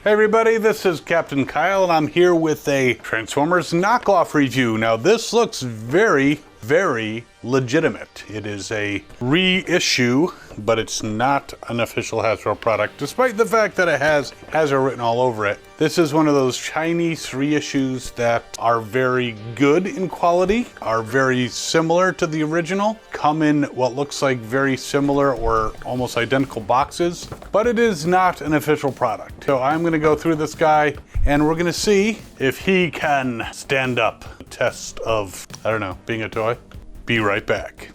Hey everybody, this is Captain Kyle and I'm here with a Transformers knockoff review. Now this looks very legitimate. It is a reissue, but it's not an official Hasbro product, despite the fact that it has Hasbro written all over it. This is one of those Chinese reissues that are very good in quality, are very similar to the original, come in what looks like very similar or almost identical boxes, but it is not an official product. So I'm gonna go through this guy and we're gonna see if he can stand up the test of, I don't know, being a toy. Be right back.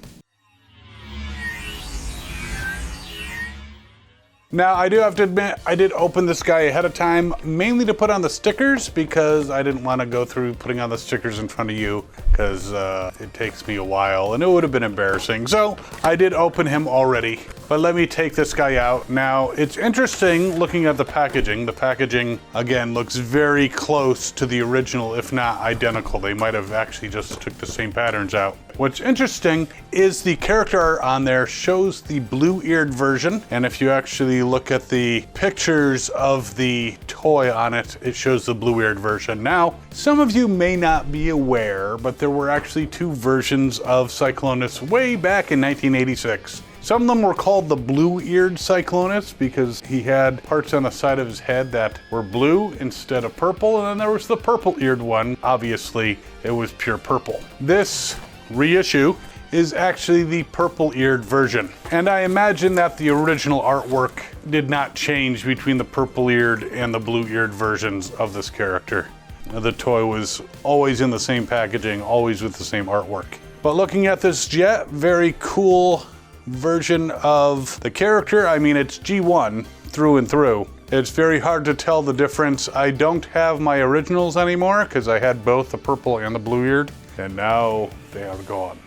Now, I do have to admit, I did open this guy ahead of time, mainly to put on the stickers because I didn't want to go through putting on the stickers in front of you because it takes me a while and it would have been embarrassing. So I did open him already, but let me take this guy out. Now, it's interesting looking at the packaging. The packaging, again, looks very close to the original, if not identical. They might have actually just took the same patterns out. What's interesting is the character art on there shows the blue-eared version, and if you actually look at the pictures of the toy on it, it shows the blue-eared version. Now, some of you may not be aware, but there were actually two versions of Cyclonus way back in 1986. Some of them were called the blue-eared Cyclonus because he had parts on the side of his head that were blue instead of purple, and then there was the purple-eared one. Obviously, it was pure purple. This reissue is actually the purple-eared version. And I imagine that the original artwork did not change between the purple-eared and the blue-eared versions of this character. The toy was always in the same packaging, always with the same artwork. But looking at this jet, very cool version of the character. I mean, it's G1 through and through. It's very hard to tell the difference. I don't have my originals anymore because I had both the purple and the blue-eared, and now they are gone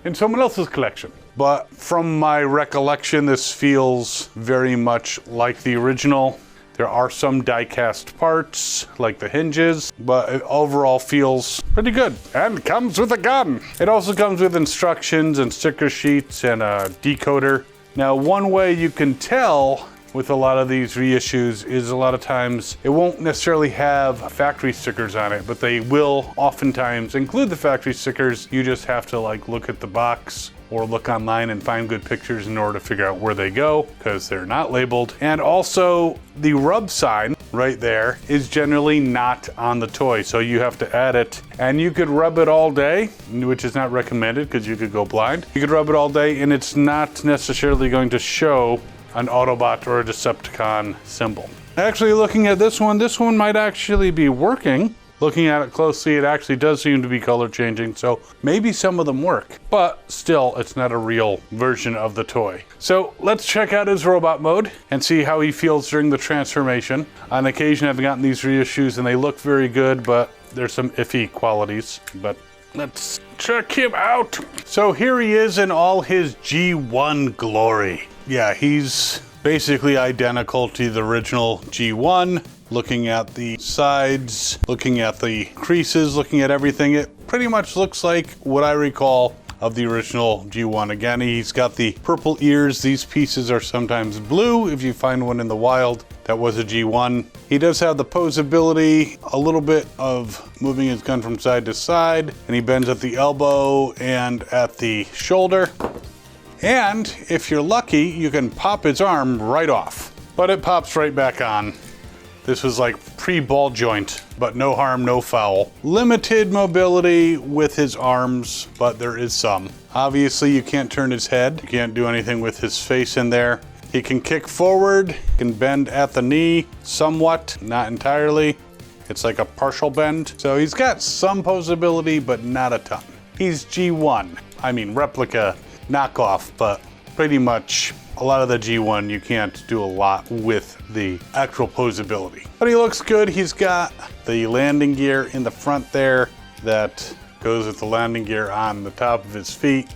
in someone else's collection. But from my recollection, this feels very much like the original. There are some die-cast parts, like the hinges, but it overall feels pretty good. And comes with a gun. It also comes with instructions and sticker sheets and a decoder. Now, one way you can tell with a lot of these reissues is a lot of times it won't necessarily have factory stickers on it, but they will oftentimes include the factory stickers. You just have to like look at the box or look online and find good pictures in order to figure out where they go because they're not labeled. And also the rub sign right there is generally not on the toy, so you have to add it, and you could rub it all day, which is not recommended because you could go blind. You could rub it all day and it's not necessarily going to show an Autobot or a Decepticon symbol. Actually, looking at this one might actually be working. Looking at it closely, it actually does seem to be color changing, so maybe some of them work, but still, it's not a real version of the toy. So let's check out his robot mode and see how he feels during the transformation. On occasion, I've gotten these reissues and they look very good, but there's some iffy qualities, but let's check him out. So here he is in all his G1 glory. Yeah, he's basically identical to the original G1. Looking at the sides, looking at the creases, looking at everything, it pretty much looks like what I recall of the original G1. Again, he's got the purple ears. These pieces are sometimes blue if you find one in the wild that was a G1. He does have the posability, a little bit of moving his gun from side to side, and he bends at the elbow and at the shoulder. And if you're lucky, you can pop his arm right off, but it pops right back on. This was like pre-ball joint, but no harm, no foul. Limited mobility with his arms, but there is some. Obviously, you can't turn his head. You can't do anything with his face in there. He can kick forward, can bend at the knee somewhat, not entirely. It's like a partial bend. So he's got some posability, but not a ton. He's G1, I mean replica, knockoff, but pretty much a lot of the G1 you can't do a lot with the actual posability. But he looks good. He's got the landing gear in the front there that goes with the landing gear on the top of his feet.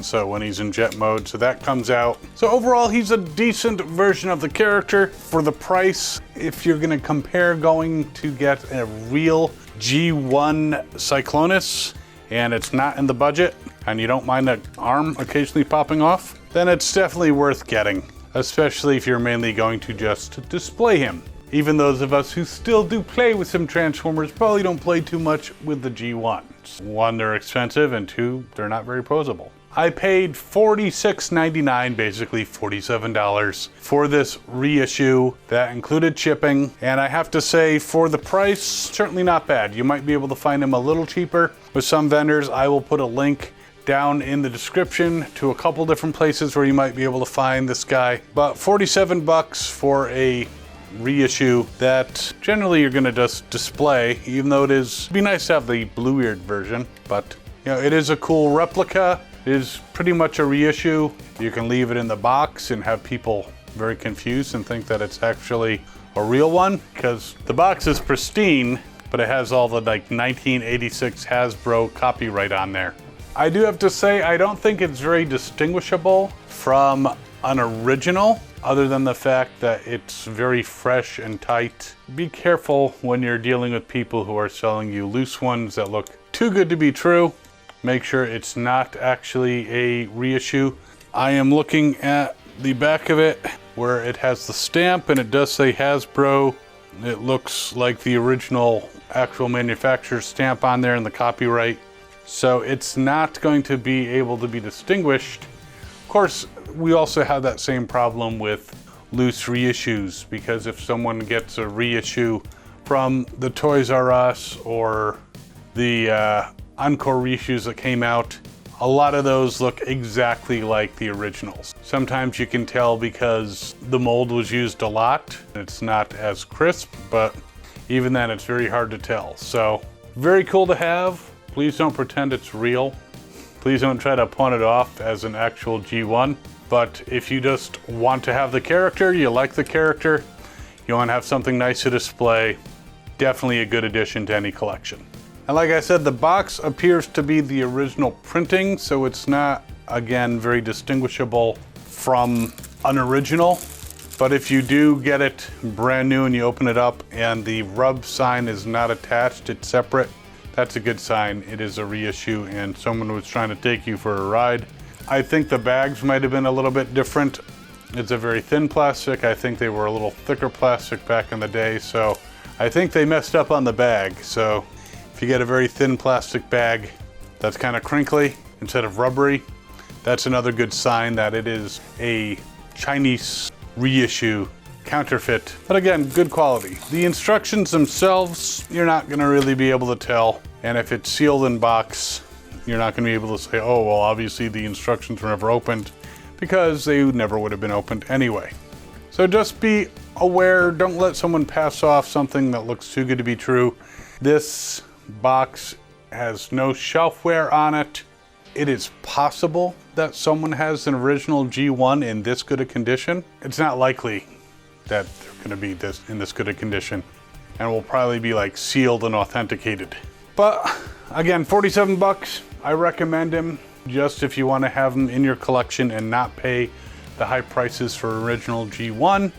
So when he's in jet mode, so that comes out. So overall, he's a decent version of the character for the price. If you're gonna compare going to get a real G1 Cyclonus and it's not in the budget and you don't mind that arm occasionally popping off, then it's definitely worth getting, especially if you're mainly going to just display him. Even those of us who still do play with some Transformers probably don't play too much with the G1s. One, they're expensive, and two, they're not very posable. I paid $46.99, basically $47 for this reissue. That included shipping, and I have to say, for the price, certainly not bad. You might be able to find them a little cheaper with some vendors. I will put a link down in the description to a couple different places where you might be able to find this guy. But 47 bucks for a reissue that generally you're gonna just display, even though it'd be nice to have the blue-eared version, but you know, it is a cool replica. It is pretty much a reissue. You can leave it in the box and have people very confused and think that it's actually a real one, because the box is pristine, but it has all the like 1986 Hasbro copyright on there. I do have to say, I don't think it's very distinguishable from an original, other than the fact that it's very fresh and tight. Be careful when you're dealing with people who are selling you loose ones that look too good to be true. Make sure it's not actually a reissue. I am looking at the back of it where it has the stamp, and it does say Hasbro. It looks like the original actual manufacturer's stamp on there and the copyright. So it's not going to be able to be distinguished. Of course, we also have that same problem with loose reissues, because if someone gets a reissue from the Toys R Us or the Encore reissues that came out, a lot of those look exactly like the originals. Sometimes you can tell because the mold was used a lot. It's not as crisp, but even then it's very hard to tell. So very cool to have. Please don't pretend it's real. Please don't try to pawn it off as an actual G1. But if you just want to have the character, you like the character, you want to have something nice to display, definitely a good addition to any collection. And like I said, the box appears to be the original printing, so it's not, again, very distinguishable from an original. But if you do get it brand new and you open it up and the rub sign is not attached, it's separate, that's a good sign. It is a reissue and someone was trying to take you for a ride. I think the bags might have been a little bit different. It's a very thin plastic. I think they were a little thicker plastic back in the day, so I think they messed up on the bag. So if you get a very thin plastic bag that's kind of crinkly instead of rubbery, that's another good sign that it is a Chinese reissue, counterfeit, but again, good quality. The instructions themselves, you're not gonna really be able to tell. And if it's sealed in box, you're not gonna be able to say, oh, well, obviously the instructions were never opened, because they never would have been opened anyway. So just be aware, don't let someone pass off something that looks too good to be true. This box has no shelfware on it. It is possible that someone has an original G1 in this good a condition. It's not likely that they're gonna be in this good a condition, and will probably be like sealed and authenticated. But again, 47 bucks, I recommend him just if you wanna have them in your collection and not pay the high prices for original G1.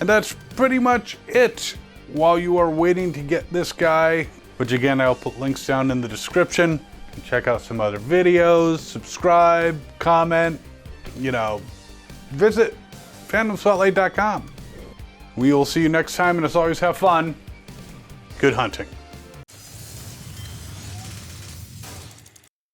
And that's pretty much it. While you are waiting to get this guy, which again, I'll put links down in the description. Check out some other videos, subscribe, comment, you know, visit fandomspotlight.com. We will see you next time, and as always, have fun. Good hunting.